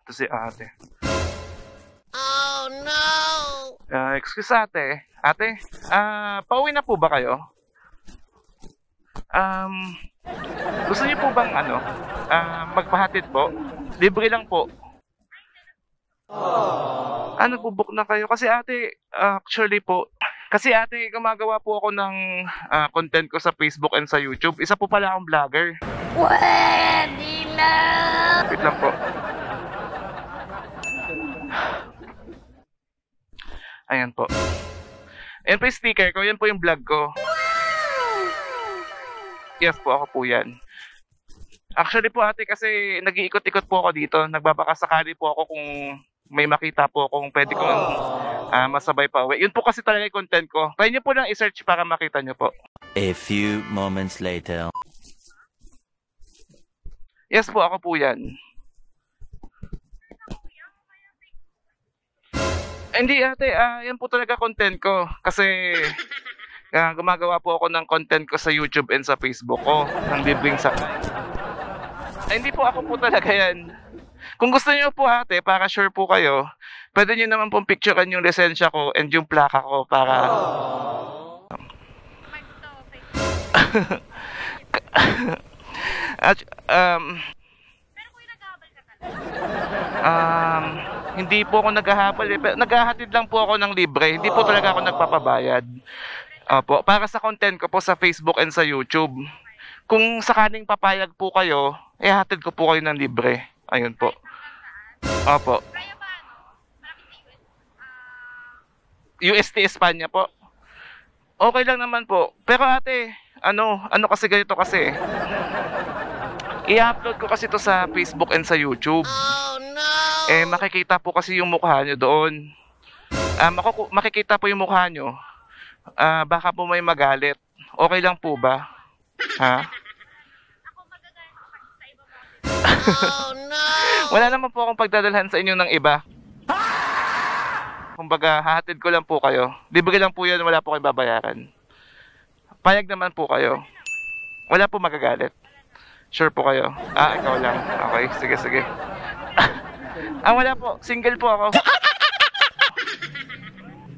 Ito si ate. Oh no! Excuse ate. Ate, pauwi na po ba kayo? Gusto niyo po bang magpahatid po? Libre lang po. Nagbo-book na kayo? Kasi ate, actually po, kasi ate, gumagawa po ako ng content ko sa Facebook and sa YouTube. Isa po pala akong vlogger. Pwede na! Wait lang po. Ayan po. Ayan po yung sticker ko. Yan po yung vlog ko. Yes po, ako po yan. Actually po ate, kasi nag-iikot-ikot po ako dito. Nagbabakasakali po ako kung may makita po kung pwede kong masabay pa uwi. Yun po kasi talaga yung content ko. Try nyo po lang i-search para makita nyo po. A few moments later. Yes po, ako po yan. Hindi ate, yan po talaga content ko. Kasi gumagawa po ako ng content ko sa YouTube and sa Facebook ko. Ng libreng sakay. Hindi po ako po talaga yan. Kung gusto niyo po ate, para sure po kayo, pwede niyo naman pong picturean yung lisensya ko and yung plaka ko para... At, Pero kung nag-aabal ka talaga? hindi po ako naghahabol eh. Naghahatid lang po ako ng libre. Hindi po talaga ako nagpapabayad. Opo, para sa content ko po sa Facebook and sa YouTube. Kung sakaling papayag po kayo, hatid ko po kayo ng libre. Ayun po. Opo. Kaya ba Maraming UST Espanya po. Okay lang naman po. Pero ate, ano kasi ganito kasi. I-upload ko kasi to sa Facebook and sa YouTube. Oh no! Makikita po kasi yung mukha nyo doon. Makikita po yung mukha nyo. Baka po may magalit. Okay lang po ba? Ha? Ako magagaya ko kasi sa iba mo. Oh no! Wala naman po akong pagdadalhan sa inyo ng iba. Kumbaga, hahatid ko lang po kayo. Libre lang po yan, wala po kayong babayaran. Payag naman po kayo. Wala po magagalit. Sure po kayo? Ikaw lang. Okay, sige. Wala po. Single po ako.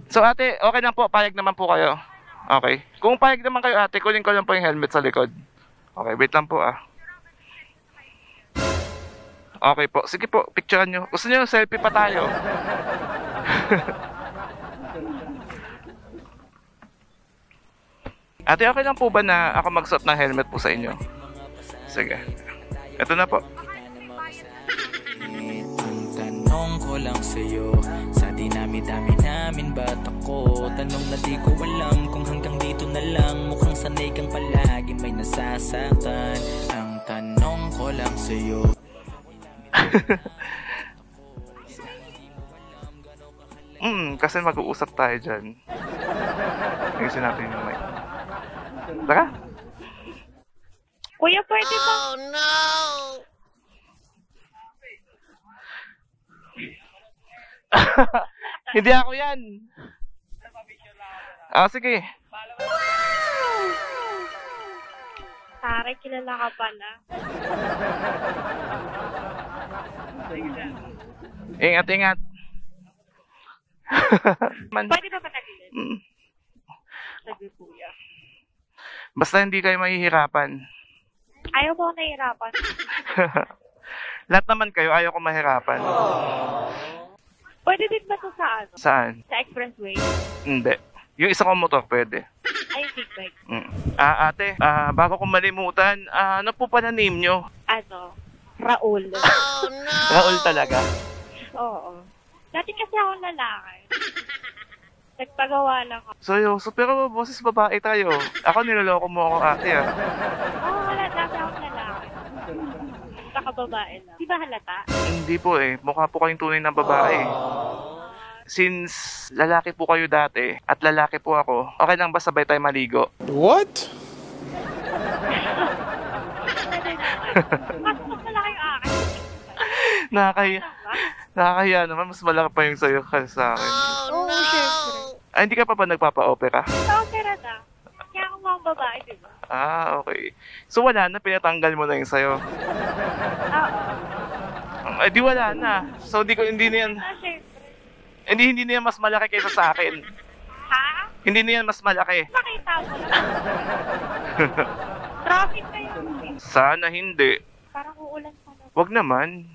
So ate, okay lang po. Payag naman po kayo. Okay. Kung payag naman kayo ate, kunin ko lang po yung helmet sa likod. Okay, wait lang po Okay po. Sige po, picturean nyo. Gusto nyo selfie pa tayo? Ate, okay lang po ba na ako magsuot ng helmet po sa inyo? Sige. Ito na po. Tanong ko lang sa'yo, sa dinami-dami namin ba't ako? Tanong na di ko alam kung hanggang dito na lang. Mukhang sanay kang palagi may nasasaktan. Ang tanong ko lang sa'yo. Kasi mag-uusap tayo dyan. Ayusin natin yung mic. Tara. Kuya, pwede ba? Oh no! Hindi ako yan. Sige. Tare, kilala ka pala. Ingat. Pwede ba patagilin? Sabi kuya. Basta hindi kayo mahihirapan. Ayaw mo nahihirapan. Lahat naman kayo, ayaw ko mahirapan. Pwede din ba ito sa ano? Saan? Sa expressway? Hindi. Yung isa kong motor, pwede. Ay, yung big bike. Ate, bago ko malimutan, ano po pala name nyo? Ano? Raul. Oh no! Raul talaga. Oo. Dati kasi ako lalaki. Nagpagawa lang ako. So, pero boses babae tayo. Ako niloloko mo ako ate Oo, wala. Dati ako lalaki. Nakababae lang. Di ba halata? Hindi po mukha po kayong tunay na babae. Since lalaki po kayo dati at lalaki po ako, okay lang ba sabay tayo maligo? What? Mas malaki yung akin. Nakakahiya naman, mas malaki pa yung sa'yo kasi sa akin. Oo, syempre. Hindi ka pa ba nagpapa-opera? Sa opera na. Kaya ako mga babae, di ba? Okay. So wala na, pinatanggal mo na yung sa'yo. Oo. Ay, di wala na. So, hindi na yan, Ah, syempre. hindi na yan mas malaki kaysa sa akin. Ha? Hindi na yan mas malaki. Makita mo lang. Traffic kayo. Sana hindi. Parang uulan pa na. Wag naman.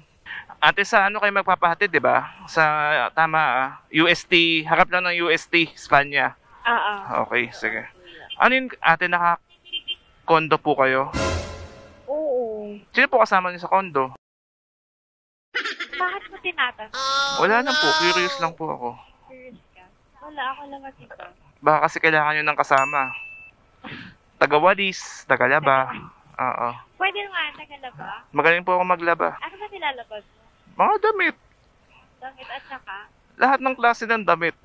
Ate, sa ano kayo magpapahatid, di ba? Sa, UST, harap lang ng UST, Spanya. Okay, sige. Ano yun, ate, naka-condo po kayo? Oo. Sino po kasama niyo sa condo? Bakit mo tinatanong? Wala lang po, curious lang po ako. Serious ka? Wala, ako lang dito. Baka kasi kailangan nyo ng kasama. Taga-walis, taga-laba. Oo. Pwede nga, nagalaba. Magaling po ako maglaba. Ano ba nilalabas mo? Mga damit. Damit at saka? Lahat ng klase ng damit.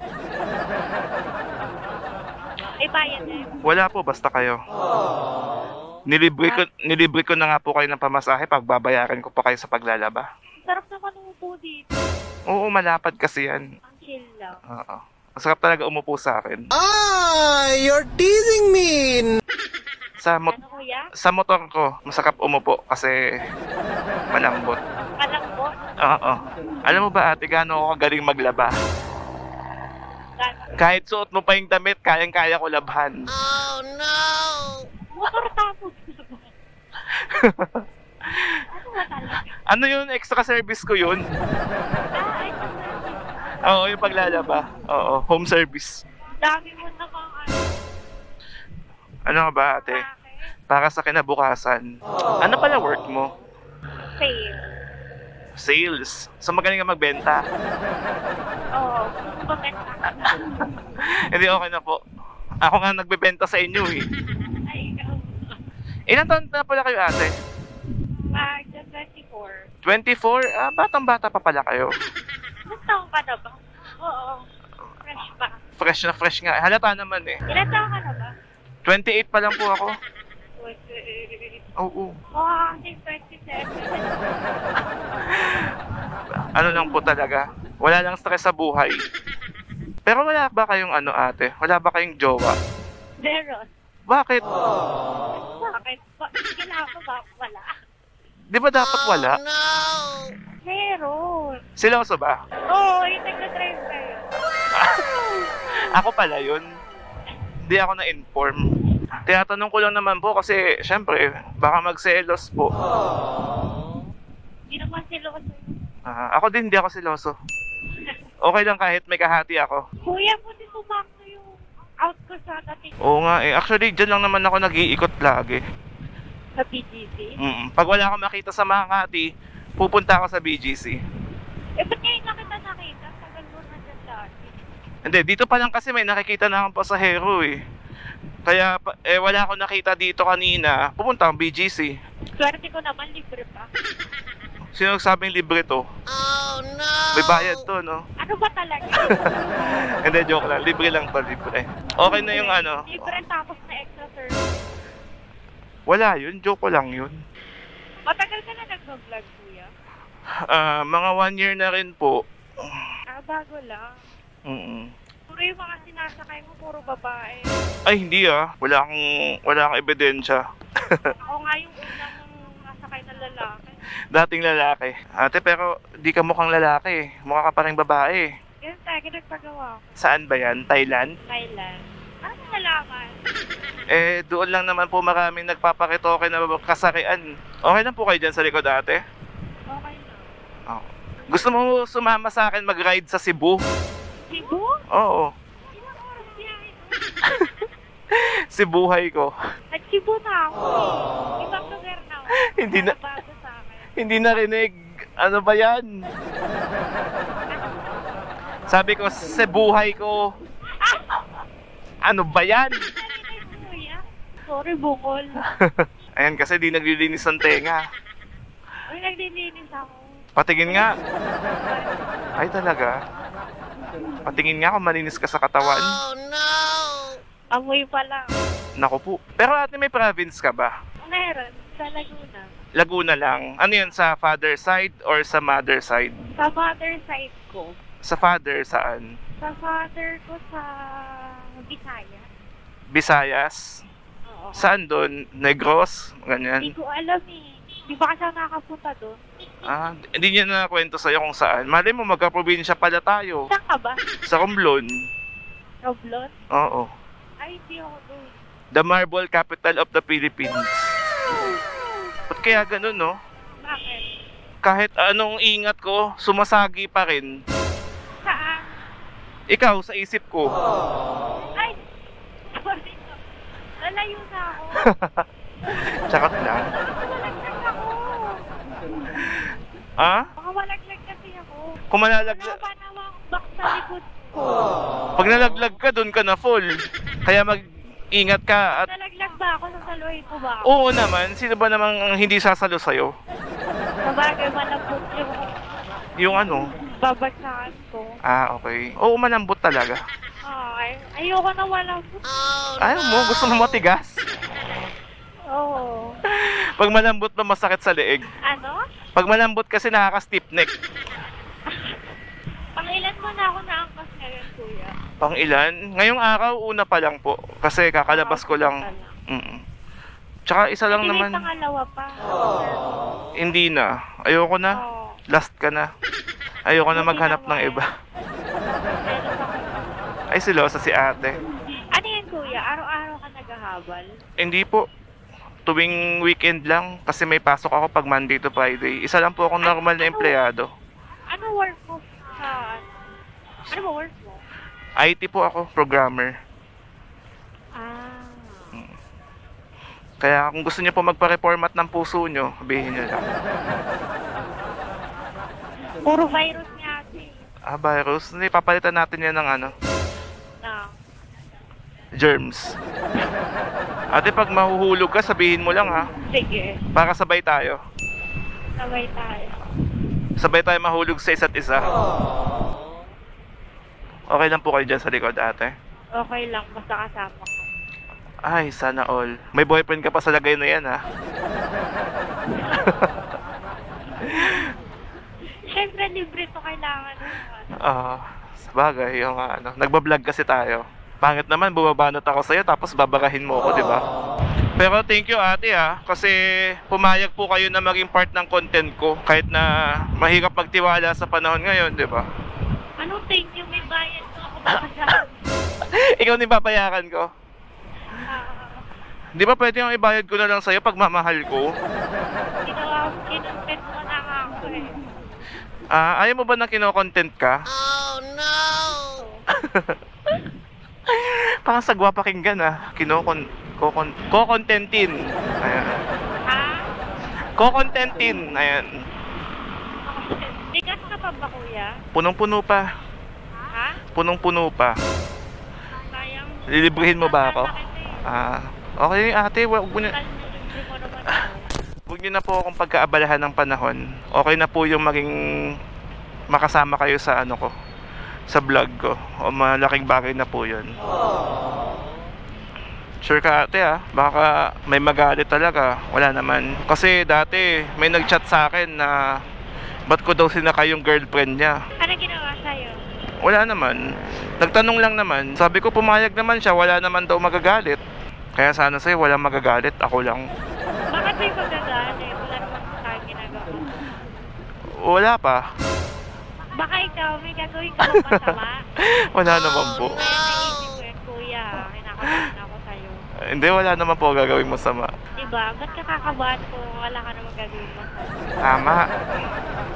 May bayad na yun. Wala po, basta kayo. Nilibre ko na nga po kayo ng pamasahe pag babayaran ko pa kayo sa paglalaba. Sarap naman umupo dito. Oo, malapad kasi yan. Ang chill lang. Oo. Masarap talaga umupo sa akin. You're teasing me! Ano kuya? Sa motor ko, masarap umupo kasi malambot. Malambot? Oo. Alam mo ba ate, gaano ako kagaling maglaba? Gano'n? Kahit suot mo pa yung damit, kayang-kaya ko labhan. Motor tapos. Ano ba talaga? Ano yun? Extra service ko yun? Ay, Oo, yung paglalaba. Oo, home service. dami mo namang Ano nga ba ate? bakit? Para sa kinabukasan. Ano pala work mo? Fail. Sales. So magaling ka magbenta? Oo. Bakit? Hindi, okay na po. Ako nga nagbebenta sa inyo eh. Ay, ikaw. Ilan taon na pala kayo ate? Mag-24. 24? Batang-bata pa pala kayo. Ilang taon ka na ba? Oo. Fresh pa. Fresh na fresh nga. Halata naman eh. Ilang taon ka na ba? 28 pa lang po ako. 28. Oo. Wow, I think 27. Ano lang po talaga. Wala lang stress sa buhay. Pero wala ba kayong ano ate? Wala ba kayong jowa? Meron. Bakit? Bakit? Kailangan ko ba? Wala. Di ba dapat wala? Meron. Siloso ba? Oo, yung nagka-drive kayo. Ako pala yun. Hindi ako na-inform. Tinatanong ko lang naman po kasi syempre baka magselos po. Hindi naman sila kasi. Ako din hindi ako seloso. Okay lang kahit may kahati ako. Kuya, buti sumakto yung out ko sa dating Oo nga eh. Actually dyan lang naman ako nag-iikot lagi. sa BGC. Pag wala akong makita sa Makati, pupunta ako sa BGC. Eh, ba't ngayon na kita nakita? Tagal mo na dyan dati. Hindi, dito pa lang kasi may nakikita na akong pasahero eh. Kaya wala akong nakita dito kanina. Pupunta akong BGC. Swerte ko naman, libre pa. Sino nagsabing libre to? Oh no! May bayad to, no? Ano ba talaga? Hindi, joke lang. Libre lang to, libre. Okay na yung ano. Libre tapos na extra service. Wala yun, joke ko lang yun. Matagal ka na nag-vlog, kuya? Mga 1 year na rin po. Bago lang. Puro yung mga sinasakay mo, puro babae. Ay, hindi Wala akong ebidensya. Ako nga yung unang nasakay na lalaki. Dating lalaki. Ate, pero di ka mukhang lalaki. Mukha ka pa rin babae. Ganun tayo, nagpagawa ko. Saan ba yan? Thailand? Thailand. Ano nalaman? Doon lang naman po maraming nagpapakitoke na kasarian. Okay lang po kayo dyan sa likod ate? Okay lang. Oh. Gusto mo sumama sa akin mag-ride sa Cebu? Cebu? Oo. Ilang oras biyahe? Cebuhay ko. Nag-Cebu na ako. Ibang lugar na ako. Hindi na- Bago sa akin. Hindi narinig. Ano ba yan? Sabi ko, Cebuhay ko. Ano ba yan? Narinig, kuya. Sorry, bungol. Ayan kasi di naglilinis ng tenga. Uy, naglilinis ako. Patingin nga. Ay talaga. Patingin nga kung malinis ka sa katawan. Oh no! Amoy pa lang. Naku po. Pero ate, may province ka ba? Meron, sa Laguna. Laguna lang. Ano yun, sa father side or sa mother side? Sa father side ko. Sa father saan? Sa father ko sa Bisaya. Visayas? Oo. Saan doon? Negros? Hindi Ganyan? ko alam eh. Di ba kasi ako nakapunta doon? Hindi niya na kwento sa'yo kung saan. Malay mo, magka-probinsya pala tayo. Saan ka ba? Sa Romblon. Roblon? Oo. Ay, hindi ako doon. The marble capital of the Philippines. Ba't kaya ganun, no? Bakit? Kahit anong ingat ko, sumasagi pa rin. Saan? Ikaw, sa isip ko. Ay! Sorry. Lalayo na ako. Tsaka lang. Malaglag ako. Baka malaglag kasi ako. Kung malalaglag, Wala pa namang back sa likod ko. pag nalaglag ka, doon ka na fall. Kaya mag-ingat ka at Nalaglag ba ako? Nasaluhin ko ba ako? oo naman, sino ba namang hindi sasalo sa'yo? Sabagay, malambot yung Yung ano? babagsakan ko. Okay. Oo, malambot talaga. Ay, ayoko na malambot. Ayaw mo, gusto mo matigas? Oo. Pag malambot ba masakit sa leeg? Ano? Pag malambot kasi nakaka-stiff neck. Pangilan mo na ako naangkas ngayon, kuya. Pang ilan? Ngayong araw, una pa lang po. Kasi kakalabas ko lang. Tsaka isa lang Hindi naman. may pangalawa pa. Hindi na. Ayoko na. Oo. Last ka na. Ayoko na Buti maghanap ng naman. iba. Meron pa. Ay, silosa si ate. Ano yan, kuya? Araw-araw ka naghahabal? Hindi po. Tuwing weekend lang. Kasi may pasok ako pag Monday to Friday. Isa lang po akong normal na empleyado. Ano work mo sa... Ano ba work mo? IT po ako, programmer. Kaya kung gusto niyo po magpa-reformat ng puso niyo, sabihin niyo lang. Puro virus nga kasi. Virus? Hindi, papalitan natin yan ng ano, Na. germs. Ate, pag mahuhulog ka, sabihin mo lang ha. Sige. Para sabay tayo. Sabay tayo. Sabay tayo mahulog sa isa't isa. Okay lang po kayo dyan sa likod, ate? Okay lang. Basta kasama ko. Ay, sana all. May boyfriend ka pa sa lagay na yan ha. Siyempre, libre to kailangan. Sabagay, yung ano. Nagbablog kasi tayo. Pangit naman, bumabanot ako sa'yo tapos babagahin mo ako, di ba? Pero thank you ate ha. Kasi pumayag po kayo na maging part ng content ko. Kahit na mahirap magtiwala sa panahon ngayon, di ba? Ano thank you? May bayad ko ako baka Ikaw din babayaran ko. Di ba pwede yung ibayad ko na lang sa'yo pag mamahal ko? Kinontent mo na nga ako eh. Ayaw mo ba na kinokontent ka? Oh no! Parang sagwa pakinggan Kokontentin. Ayan. Kokontentin. Ayan. Bigas ka pa ba, kuya? Punong-puno pa. Ha? Punong-puno pa. Sayang. Lilibrihin mo ba ako? Bakit Okay ate, wag mo eh? na, Libre mo naman ako. wag niyo na po akong pagkaabalahan ng panahon. Okay na po yung maging makasama kayo sa ano ko, sa vlog ko. O malaking bagay na po yun. Sure ka ate baka may magalit talaga. Wala naman. Kasi dati may nagchat sa akin na ba't ko daw sinakay yung girlfriend niya. Ano ginawa sa'yo? Wala naman. Nagtanong lang naman. Sabi ko pumayag naman siya, wala naman daw magagalit. Kaya sana sa'yo walang magagalit, ako lang. Bakit may pagkagalit? Wala naman sa akin ginagawa. Wala pa. Baka ikaw may gagawin ka bang masama? Wala naman po. Naisip ko yan, kuya. Kinakabahan ako sa'yo. Hindi, wala naman po gagawin masama. Diba? Ba't ka kakabahan kung wala ka naman gagawin masama? Tama.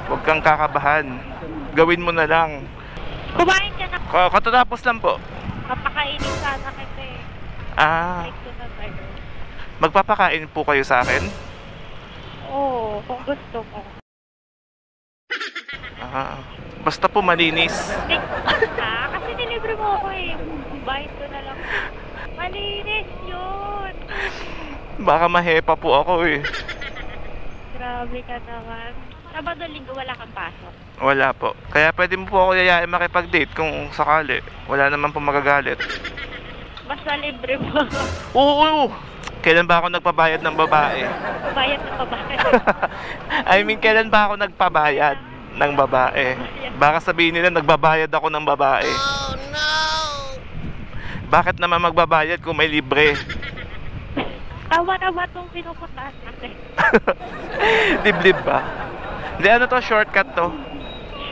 Huwag kang kakabahan. Gawin mo na lang. Kumain ka na. Katatapos lang po. Kapakainin sana kita eh. Like ko na tayo. Magpapakain po kayo sa akin? Oo, kung gusto mo. Basta po malinis. Kasi nilibre mo ako eh. Bayad ko na lang. Malinis yun. Baka mahepa po ako eh. Grabe ka naman. Sabado linggo wala kang pasok. Wala po. Kaya pwede mo po ako yayain makipag-date kung sakali. Wala naman po magagalit. Basta libre mo. Oo! Kailan ba ako nagpabayad ng babae? Bayad na pa ba? I mean, kailan ba ako nagpabayad ng babae? Baka sabihin nila nagbabayad ako ng babae. Oh no! Bakit naman magbabayad kung may libre? Tawa na ba itong pinupuntahan natin? Liblib ba? Hindi, ano to, shortcut to.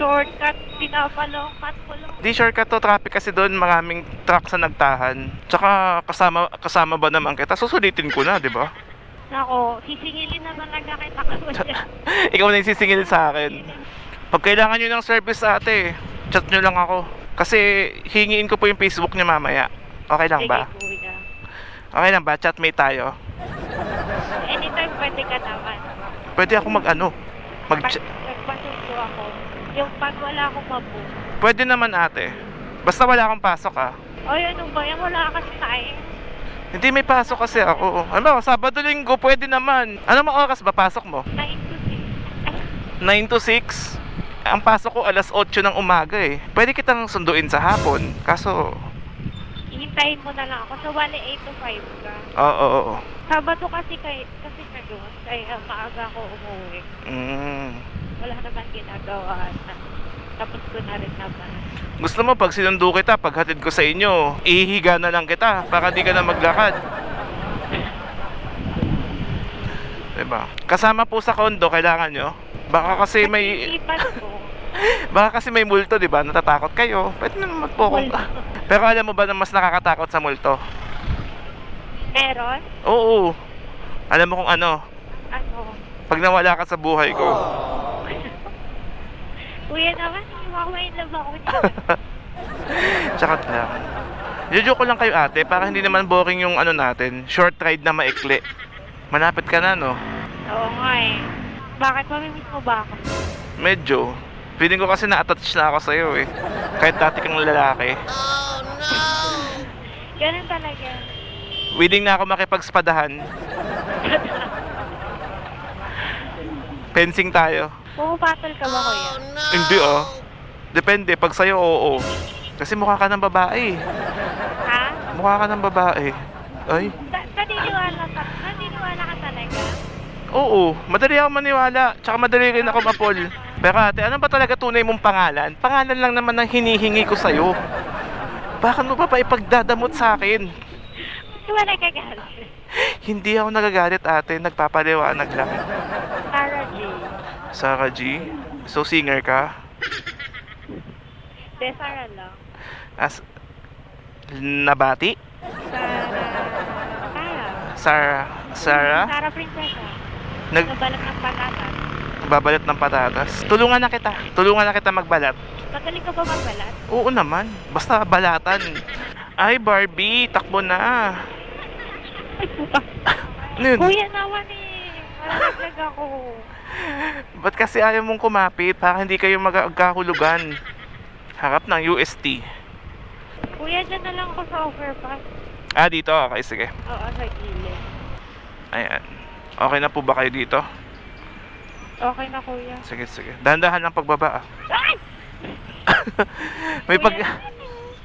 Shortcut, pinapalongkat ko lang. Di shortcut to, traffic kasi doon, maraming truck sa nagtahan. Tsaka kasama ba naman kita? Susulitin ko na, di ba? Nako, sisingilin na talaga kita ko dyan. Ikaw na yung sisingil sa akin. Pag kailangan nyo ng service ate, chat nyo lang ako. Kasi hingiin ko po yung Facebook niya mamaya. Okay lang ba? Sige, kuya. Okay lang ba? Chatmate tayo. Anytime pwede ka naman. Pwede ako Nagpasundo ako. Yung pag wala akong mabook. Pwede naman ate. Basta wala akong pasok ah. Oy, ano ba yan? Wala kasi time. Hindi, may pasok kasi ako. Ano, Sabado, Linggo, pwede naman. Ano mga oras ba pasok mo? 9 to 6. 9 to 6? Ang pasok ko alas 8 ng umaga eh. Pwede kitang sunduin sa hapon. Kaso... Ihintayin mo na lang ako. So, wala 8 to 5 ka. Oo. Sabado kasi na doon. Kaya maaga ako umuwi. Wala naman ginagawa. Tapos ko na rin naman. Gusto mo pag sinundo kita, pag hatid ko sa inyo, ihihiga na lang kita para di ka na maglakad. Diba? Kasama po sa kondo, kailangan nyo. Baka kasi may... Baka kasi may multo, diba? Natatakot kayo. Pwede naman magpokong ka. Pero alam mo ba na mas nakakatakot sa multo? Meron? Oo. Alam mo kung ano? Ano? Pag nawala ka sa buhay ko. Kuya naman, in love ako niya. Tsaka lang. Jojoke ko lang kayo ate, para hindi naman boring yung ano natin. Short ride na maikli. Malapit ka na, no? Oo nga eh. Bakit? Mamimiss mo ba ako? Medyo. Feeling ko kasi na-attach na ako sa'yo eh. Kahit dati kang lalaki. Ganun talaga. Willing na ako makipagspadahan. Fencing tayo. Pumapatol ka ba, kuya? Hindi ah. Depende, pag sa'yo oo. Kasi mukha ka ng babae. Ha? Mukha ka ng babae. Ay. Naniniwala ka talaga? Oo, madali ako maniwala. Tsaka madali rin ako mapol. Pero ate, ano ba talaga tunay mong pangalan? Pangalan lang naman ang hinihingi ko sa'yo. Bakit mo pa ipagdadamot sa akin? Gusto ba nagagalit? Hindi ako nagagalit ate, nagpapaliwanag lang. Sarah G. Sarah G? So singer ka? De, Sarah lang. Nabati? Sarah Sarah Princesa. Nagbalat ng patatas. Babalat ng patatas. Tulungan na kita magbalat. Magaling ka ba magbalat? Oo naman, basta balatan. Ay Barbie, takbo na. Ay puta. Ano yun? Kuya naman eh. Malaglag ako. Ba't kasi ayaw mong kumapit para hindi kayo magkahulugan? Harap ng UST. Kuya, dyan na lang ako sa overpass. Dito? Okay, sige. Oo, sa gilid. Ayan. Okay na po ba kayo dito? Okay na, kuya. Sige. Dahan-dahan lang pagbaba. Ay!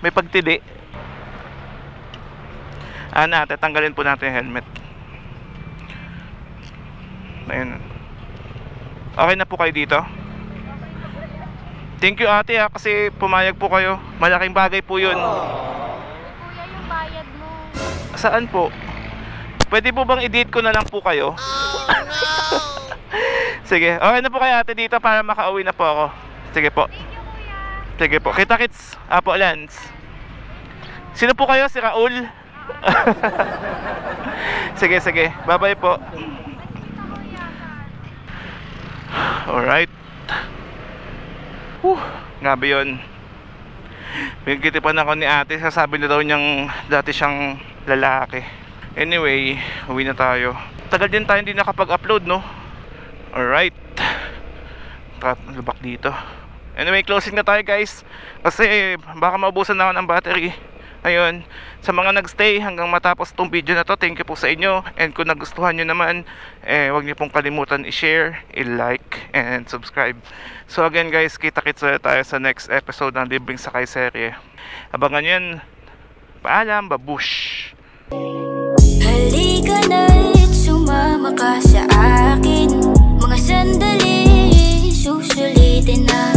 May pagtili. Ate, tanggalin po natin yung helmet. Ayun. Okay na po kayo dito? Thank you ate kasi pumayag po kayo. Malaking bagay po yun. Kuya, yung bayad mo. Saan po? Pwede po bang i-date ko na lang po kayo? Sige, okay na po kayo ate dito para makauwi na po ako. Sige po. Sige po. Kita-kits, Apo Lance. Sino po kayo? Si Raul? Sige. Bye-bye po. Alright. Grabe yun. Pinagkitipan ako ni ate. Sasabi na daw niyang dati siyang lalaki. Anyway, uwi na tayo. Tagal din tayo hindi nakapag-upload, no? Alright. Lubak dito. Anyway, closing na tayo guys. Kasi baka maubusan na ako ng battery. Ayun, sa mga nagstay hanggang matapos tong video na to, thank you po sa inyo. And kung nagustuhan nyo naman, huwag nyo pong kalimutan i-share, i-like, and subscribe. So again guys, kita-kits tayo sa next episode ng Libreng Sakay Serye. Abangan nyo yan. Paalam, babush! Halika na't sumama ka sa akin. Mga sandali, susulitin na